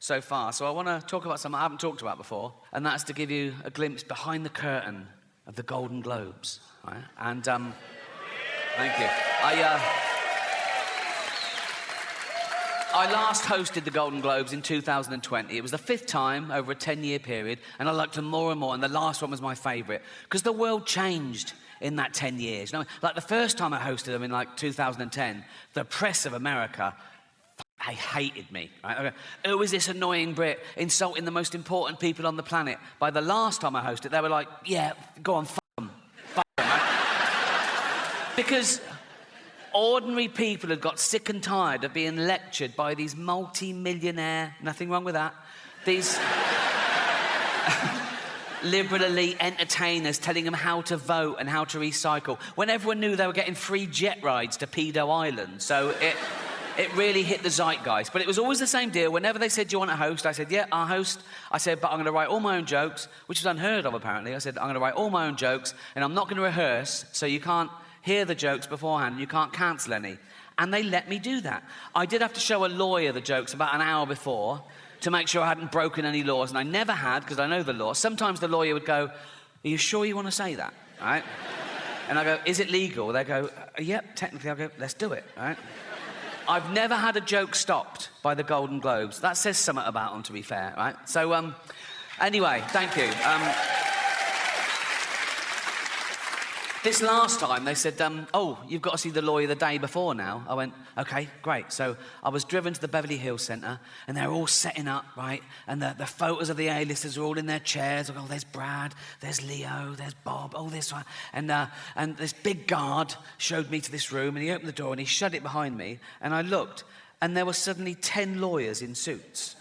so far. So I want to talk about something I haven't talked about before, and that's to give you a glimpse behind the curtain of the Golden Globes. Right? And thank you. I last hosted the Golden Globes in 2020. It was the 5th time over a 10-year period, and I liked them more and more, and the last one was my favourite, because the world changed in that 10 years. You know, like the first time I hosted them in like 2010, the press of America, they hated me. Right? Who is this annoying Brit insulting the most important people on the planet? By the last time I hosted, they were like, yeah, go on, f*** them. F*** them, right? Because ordinary people had got sick and tired of being lectured by these multi-millionaire, nothing wrong with that, these liberal elite entertainers telling them how to vote and how to recycle, when everyone knew they were getting free jet rides to Pedo Island. So it really hit the zeitgeist. But it was always the same deal. Whenever they said, do you want to host? I said, yeah, I'll host. I said, but I'm going to write all my own jokes, which is unheard of, apparently. I said, I'm going to write all my own jokes, and I'm not going to rehearse, so you can't hear the jokes beforehand, you can't cancel any. And they let me do that. I did have to show a lawyer the jokes about an hour before to make sure I hadn't broken any laws, and I never had, because I know the law. Sometimes the lawyer would go, are you sure you want to say that? Right? And I go, is it legal? They go, yep, technically. I go, let's do it. Right? I've never had a joke stopped by the Golden Globes. That says something about them, to be fair, right? So, anyway, thank you. This last time, they said, oh, you've got to see the lawyer the day before now. I went, OK, great. So I was driven to the Beverly Hills Centre, and they're all setting up, right? And the photos of the A-listers are all in their chairs. I go, oh, there's Brad, there's Leo, there's Bob, oh, this one. And this big guard showed me to this room, and he opened the door, and he shut it behind me. And I looked, and there were suddenly 10 lawyers in suits.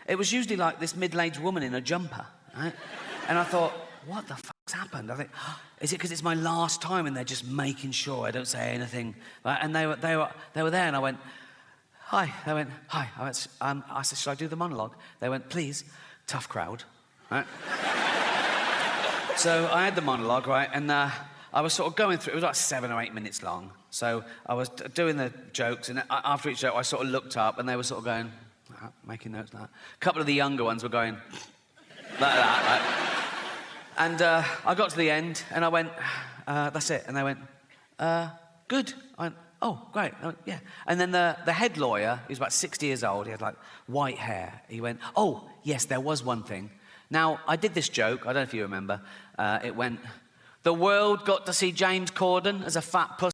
It was usually like this middle-aged woman in a jumper, right? And I thought, what the fuck's happened? I think, oh, is it because it's my last time and they're just making sure I don't say anything? Right? And they were there, and I went, hi. They went, hi. I said, should I do the monologue? They went, please. Tough crowd. Right? So I had the monologue, right? And I was sort of going through, it was like 7 or 8 minutes long. So I was doing the jokes, and after each joke, I sort of looked up, and they were sort of going, making notes like that. A couple of the younger ones were going, like that, right? And I got to the end, and I went, that's it. And they went, good. I went, oh, great. I went, yeah. And then the head lawyer, he was about 60 years old, he had like white hair. He went, oh, yes, there was one thing. Now, I did this joke, I don't know if you remember. It went, the world got to see James Corden as a fat pussy.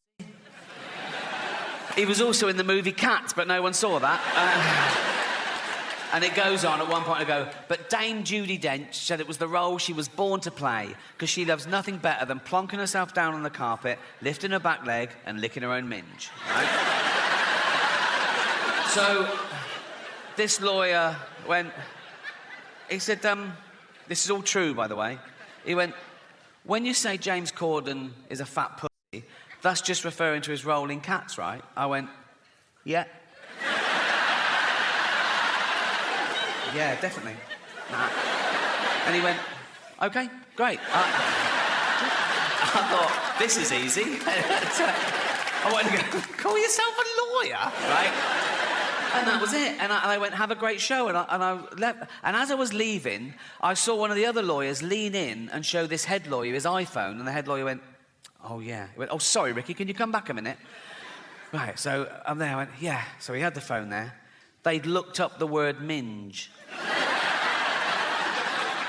He was also in the movie Cats, but no one saw that. And it goes on, at one point I go, but Dame Judi Dench said it was the role she was born to play, because she loves nothing better than plonking herself down on the carpet, lifting her back leg, and licking her own minge. Right? So, this lawyer went, he said, this is all true, by the way. He went, when you say James Corden is a fat pussy, that's just referring to his role in Cats, right? I went, yeah. Yeah, definitely. Nah. And he went, OK, great. I thought, this is easy. I wanted to go, call yourself a lawyer, right? And that was it. And I went, have a great show. And I left. And as I was leaving, I saw one of the other lawyers lean in and show this head lawyer his iPhone. And the head lawyer went, oh, yeah. He went, oh, sorry, Ricky, can you come back a minute? Right, so I'm there. I went, yeah. So he had the phone there. They'd looked up the word minge.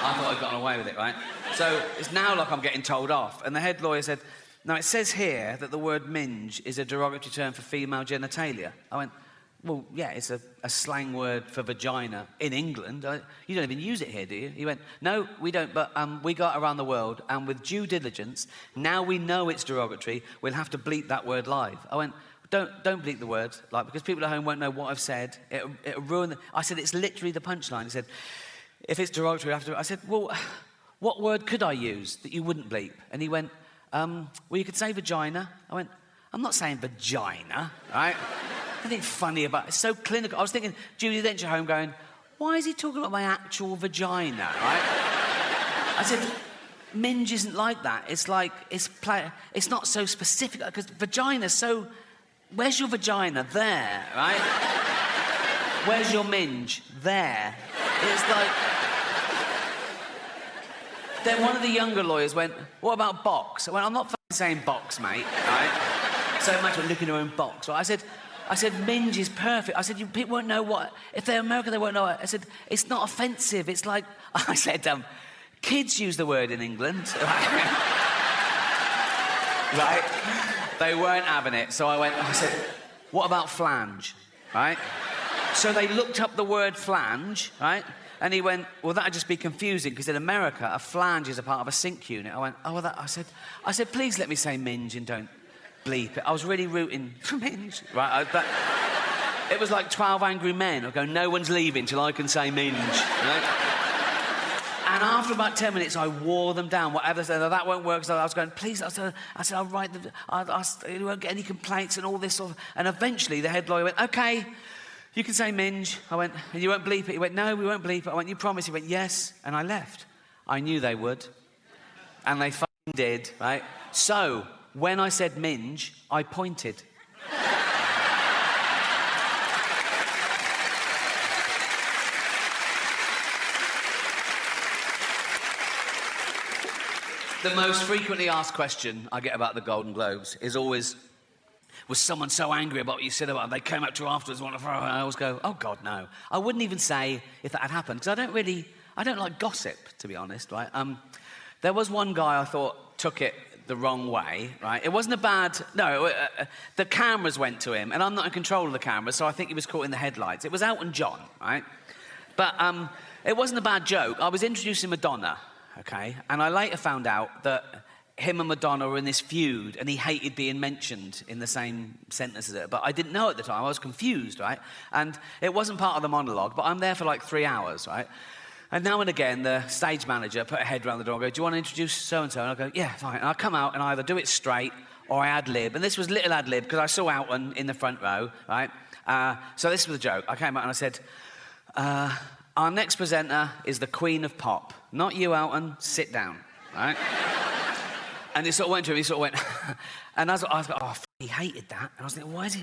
I thought I'd gotten away with it, right? So it's now like I'm getting told off. And the head lawyer said, now it says here that the word minge is a derogatory term for female genitalia. I went, well, yeah, it's a slang word for vagina in England. You don't even use it here, do you? He went, no, we don't, but we got around the world, and with due diligence, now we know it's derogatory, we'll have to bleep that word live. I went, don't bleep the word, like, because people at home won't know what I've said. It'll ruin the... I said, it's literally the punchline. He said, if it's derogatory, I have to... I said, well, what word could I use that you wouldn't bleep? And he went, well, you could say vagina. I went, I'm not saying vagina, right? Nothing funny about it. It's so clinical. I was thinking, Judi Dench at home going, why is he talking about my actual vagina, right? I said, minge isn't like that. It's like, it's not so specific, because vagina's so... Where's your vagina? There, right? Where's your minge? There. It's like... Then one of the younger lawyers went, what about box? I went, I'm not fucking saying box, mate, right? So imagine looking at her own box. Right? I said, minge is perfect. I said, people won't know what... If they're American, they won't know it. I said, it's not offensive. It's like... I said, kids use the word in England. Right? They weren't having it. So I said, what about flange? Right? So they looked up the word flange, right? And he went, well, that'd just be confusing, because in America, a flange is a part of a sink unit. I went, oh, well, I said, please let me say minge and don't bleep it. I was really rooting for minge, right? It was like 12 Angry Men. I go, no one's leaving till I can say minge, right? And after about 10 minutes, I wore them down. Whatever they said, oh, that won't work. So I was going, please. I said, I'll write them. You won't get any complaints and all this sort of... And eventually, the head lawyer went, OK, you can say minge. I went, and you won't bleep it. He went, no, we won't bleep it. I went, you promise? He went, yes. And I left. I knew they would. And they fucking did, right? So, when I said minge, I pointed. The most frequently asked question I get about the Golden Globes is always, was someone so angry about what you said about them, they came up to you afterwards and want to throw, and I always go, oh, God, no. I wouldn't even say if that had happened, because I don't like gossip, to be honest, right? There was one guy I thought took it the wrong way, right? It wasn't a bad... No, the cameras went to him, and I'm not in control of the cameras, so I think he was caught in the headlights. It was Elton John, right? But it wasn't a bad joke. I was introducing Madonna, OK? And I later found out that him and Madonna were in this feud, and he hated being mentioned in the same sentence as it. But I didn't know at the time. I was confused, right? And it wasn't part of the monologue, but I'm there for like 3 hours, right? And now and again, the stage manager put a head around the door and go, do you want to introduce so-and-so? And I go, yeah, fine. And I come out and I either do it straight or I ad-lib. And this was little ad-lib because I saw Elton in the front row, right? So this was a joke. I came out and I said, our next presenter is the Queen of Pop. Not you, Elton. Sit down, right? And he sort of went to him, he sort of went... And I was like, oh, he hated that. And I was like, why is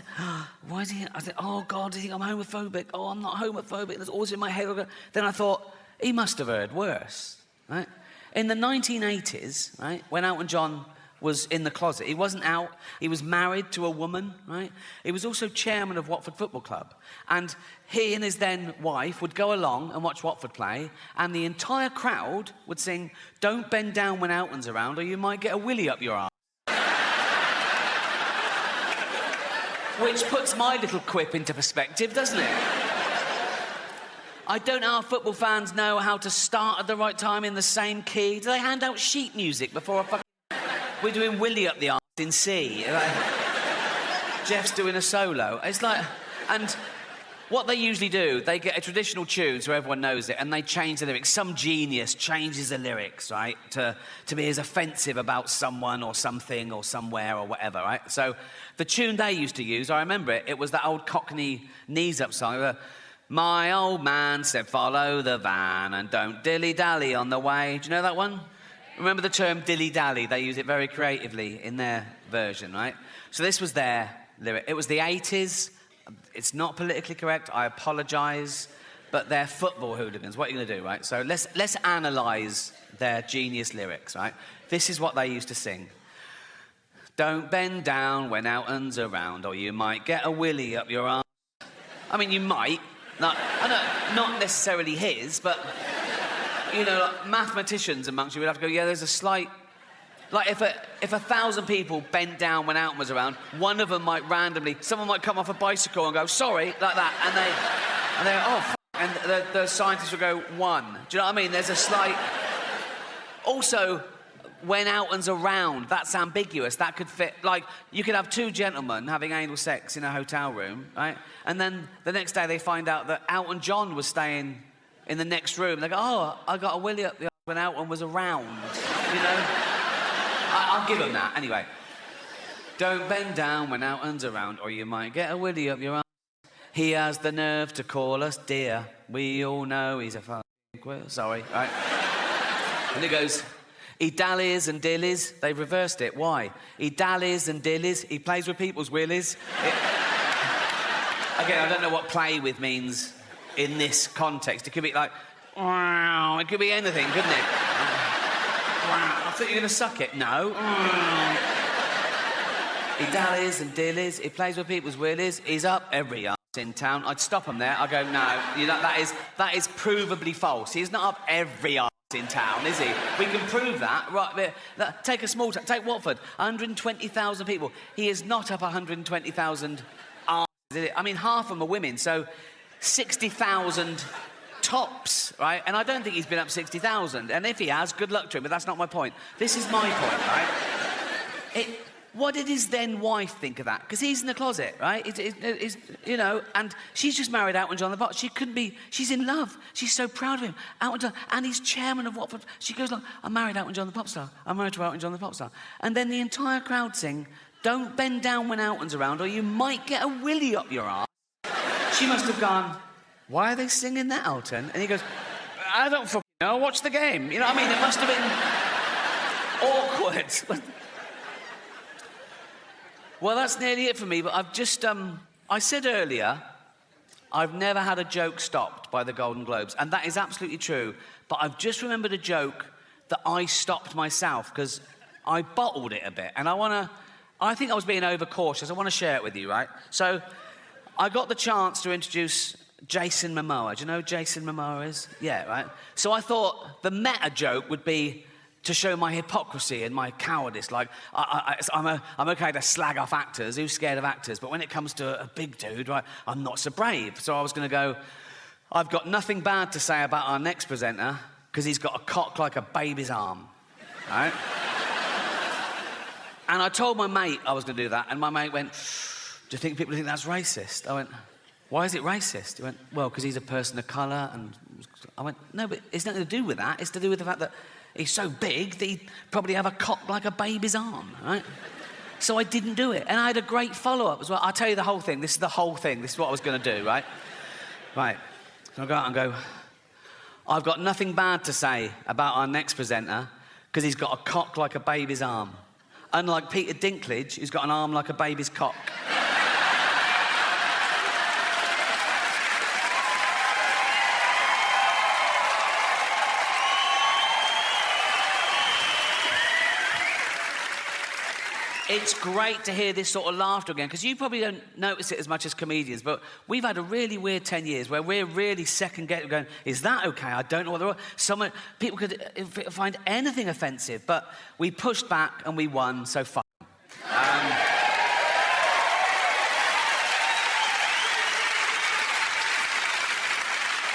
he... I said, oh, God, do you think I'm homophobic? Oh, I'm not homophobic. There's always in my head. Then I thought, he must have heard worse, right? In the 1980s, right, when Elton John was in the closet, he wasn't out. He was married to a woman, right? He was also chairman of Watford Football Club. And he and his then wife would go along and watch Watford play, and the entire crowd would sing, don't bend down when Elton's around or you might get a willy up your arse. Which puts my little quip into perspective, doesn't it? I don't know how football fans know how to start at the right time in the same key. Do they hand out sheet music before a fucking... We're doing Willy up the arse in C. Like, Jeff's doing a solo. It's like... And what they usually do, they get a traditional tune so everyone knows it, and they change the lyrics. Some genius changes the lyrics, right, to be as offensive about someone or something or somewhere or whatever, right? So the tune they used to use, I remember it, it was that old Cockney knees-up song. My old man said, follow the van and don't dilly-dally on the way. Do you know that one? Remember the term dilly-dally? They use it very creatively in their version, right? So this was their lyric. It was the 80s. It's not politically correct. I apologise. But they're football hooligans. What are you going to do, right? So let's analyse their genius lyrics, right? This is what they used to sing. Don't bend down when Elton's around or you might get a willy up your arse. I mean, you might. Not necessarily his, but... You know, like mathematicians amongst you would have to go, yeah, there's a slight... Like, if 1,000 people bent down when Elton was around, one of them might randomly... Someone might come off a bicycle and go, sorry, like that, and they go, oh, f***, and the scientists will go, 1. Do you know what I mean? There's a slight... Also, when Elton's around, that's ambiguous. That could fit... Like, you could have 2 gentlemen having anal sex in a hotel room, right? And then the next day they find out that Elton John was staying... in the next room, they go, oh, I got a willy up the arse when Elton was around, you know? I'll give them that. Anyway. Don't bend down when Elton's around, or you might get a willy up your arse. He has the nerve to call us dear. We all know he's a fucking queer. Sorry, right? And it goes, he dallies and dillies. They've reversed it. Why? He dallies and dillies. He plays with people's willies. Again, I don't know what play with means in this context. It could be like, wow. It could be anything, couldn't it? Wow. I thought you were going to suck it. No. He dallies and dillies. He plays with people's willies. He's up every arse in town. I'd stop him there. I'd go, no, that is provably false. He's not up every arse in town, is he? We can prove that. Right, take a small town. Take Watford. 120,000 people. He is not up 120,000 arses, is it? I mean, half of them are women, so 60,000 tops, right? And I don't think he's been up 60,000. And if he has, good luck to him, but that's not my point. This is my point, right? What did his then wife think of that? Because he's in the closet, right? You know, and she's just married Elton John the Pop. She couldn't be... She's in love. She's so proud of him. Elton John, and he's chairman of Watford. She goes like, I'm married Elton John the Pop Star. I'm married to Elton John the Pop Star. And then the entire crowd sing, don't bend down when Elton's around or you might get a willy up your arse. She must have gone, why are they singing that, Elton? And he goes, I don't fucking know. Watch the game. You know what I mean? It must have been awkward. Well, that's nearly it for me, but I've just... I said earlier, I've never had a joke stopped by the Golden Globes, and that is absolutely true, but I've just remembered a joke that I stopped myself, because I bottled it a bit, and I think I was being overcautious. I want to share it with you, right? So, I got the chance to introduce Jason Momoa. Do you know who Jason Momoa is? Yeah, right? So I thought the meta joke would be to show my hypocrisy and my cowardice. Like, I'm okay to slag off actors, who's scared of actors, but when it comes to a big dude, right, I'm not so brave. So I was going to go, I've got nothing bad to say about our next presenter, because he's got a cock like a baby's arm, right? And I told my mate I was going to do that, and my mate went, do you think people think that's racist? I went, why is it racist? He went, well, because he's a person of colour, and I went, no, but it's nothing to do with that. It's to do with the fact that he's so big that he'd probably have a cock like a baby's arm, right? So I didn't do it. And I had a great follow-up as well. I'll tell you the whole thing. This is the whole thing. This is what I was going to do, right? Right. So I go out and go, I've got nothing bad to say about our next presenter because he's got a cock like a baby's arm. Unlike Peter Dinklage, who's got an arm like a baby's cock. It's great to hear this sort of laughter again, because you probably don't notice it as much as comedians, but we've had a really weird 10 years where we're really second-guessing, going, is that okay? I don't know what people could find anything offensive, but we pushed back and we won, so fuck.